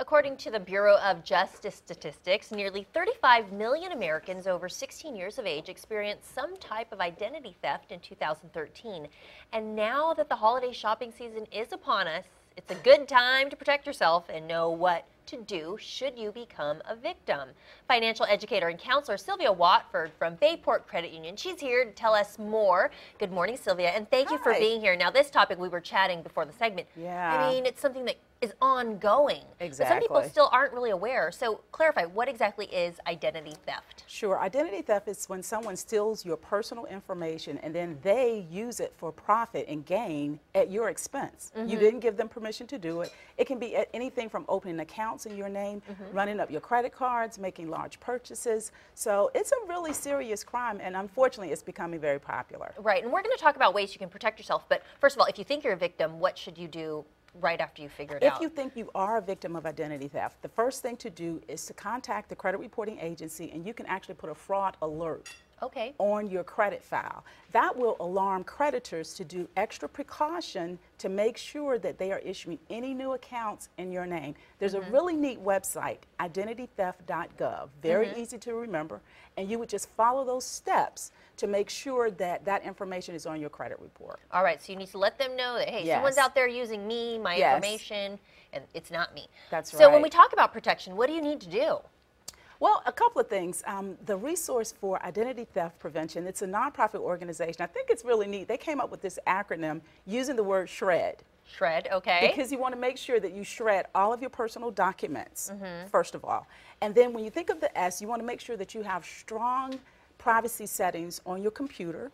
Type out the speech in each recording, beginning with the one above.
According to the Bureau of Justice Statistics, nearly 35 million Americans over 16 years of age experienced some type of identity theft in 2013. And now that the holiday shopping season is upon us, it's a good time to protect yourself and know what to do should you become a victim. Financial educator and counselor Sylvia Watford from Bayport Credit Union. She's here to tell us more. Good morning, Sylvia, and thank you for being here. Now, this topic we were chatting before the segment. Yeah. I mean, it's something that is ongoing. Exactly. But some people still aren't really aware. So clarify, what exactly is identity theft? Sure. Identity theft is when someone steals your personal information and then they use it for profit and gain at your expense. You didn't give them permission to do it. It can be anything from opening accounts in your name, running up your credit cards, making large purchases. So it's a really serious crime, and unfortunately it's becoming very popular. Right, and we're going to talk about ways you can protect yourself. But first of all, if you think you're a victim, what should you do right after you figure it out? If you think you are a victim of identity theft, the first thing to do is to contact the credit reporting agency, and you can actually put a fraud alert on your credit file. That will alarm creditors to do extra precaution to make sure that they are issuing any new accounts in your name. There's a really neat website, identitytheft.gov, very easy to remember, and you would just follow those steps to make sure that that information is on your credit report. All right, so you need to let them know that, hey, someone's out there using me, my information, and it's not me. That's right. So when we talk about protection, what do you need to do? Well, a couple of things. The Resource for Identity Theft Prevention, it's a nonprofit organization. I think it's really neat. They came up with this acronym using the word SHRED. SHRED, okay. Because you want to make sure that you shred all of your personal documents, first of all. And then when you think of the S, you want to make sure that you have strong privacy settings on your computer,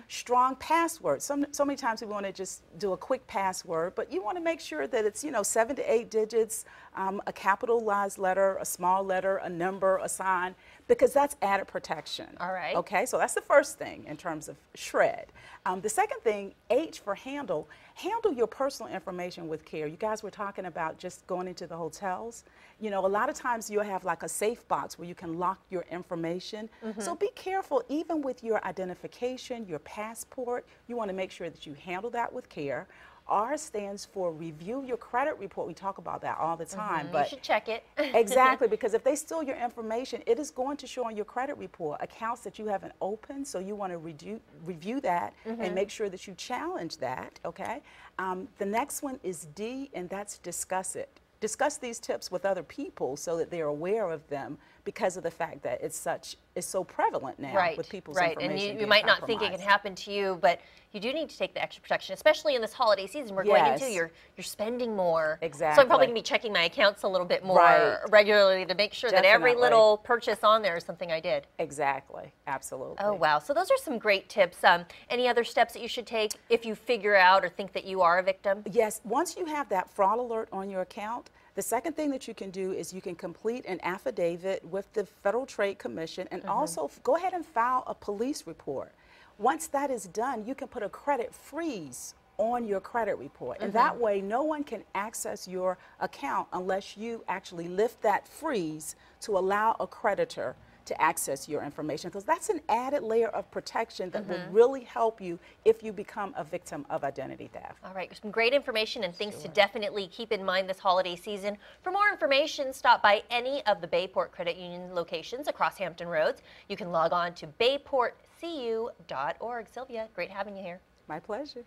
strong passwords. So many times we want to just do a quick password, but you want to make sure that it's, 7 to 8 digits, a capitalized letter, a small letter, a number, a sign, because that's added protection. All right. Okay, so that's the first thing in terms of SHRED. The second thing, H for handle. Handle your personal information with care. You guys were talking about just going into the hotels. A lot of times you'll have like a safe box where you can lock your information. So be careful, even with your identification, your passport, you want to make sure that you handle that with care. R stands for review your credit report. We talk about that all the time. But you should check it. Exactly, because if they steal your information, it is going to show on your credit report accounts that you haven't opened, so you want to review that and make sure that you challenge that, okay? The next one is D, and that's discuss it. Discuss these tips with other people so that they're aware of them, because of the fact that it's so prevalent now with people's information. And you might not think it can happen to you, but you do need to take the extra protection, especially in this holiday season we're going into. You're spending more. Exactly. So I'm probably going to be checking my accounts a little bit more regularly to make sure that every little purchase on there is something I did. Exactly. Absolutely. Oh, wow. So those are some great tips. Any other steps that you should take if you figure out or think that you are a victim? Yes. Once you have that fraud alert on your account, the second thing that you can do is you can complete an affidavit with the Federal Trade Commission, and also go ahead and file a police report. Once that is done, you can put a credit freeze on your credit report, and that way no one can access your account unless you actually lift that freeze to allow a creditor to access your information, because that's an added layer of protection that will really help you if you become a victim of identity theft. All right, some great information and things to definitely keep in mind this holiday season. For more information, stop by any of the Bayport Credit Union locations across Hampton Roads. You can log on to bayportcu.org. Sylvia, great having you here. My pleasure.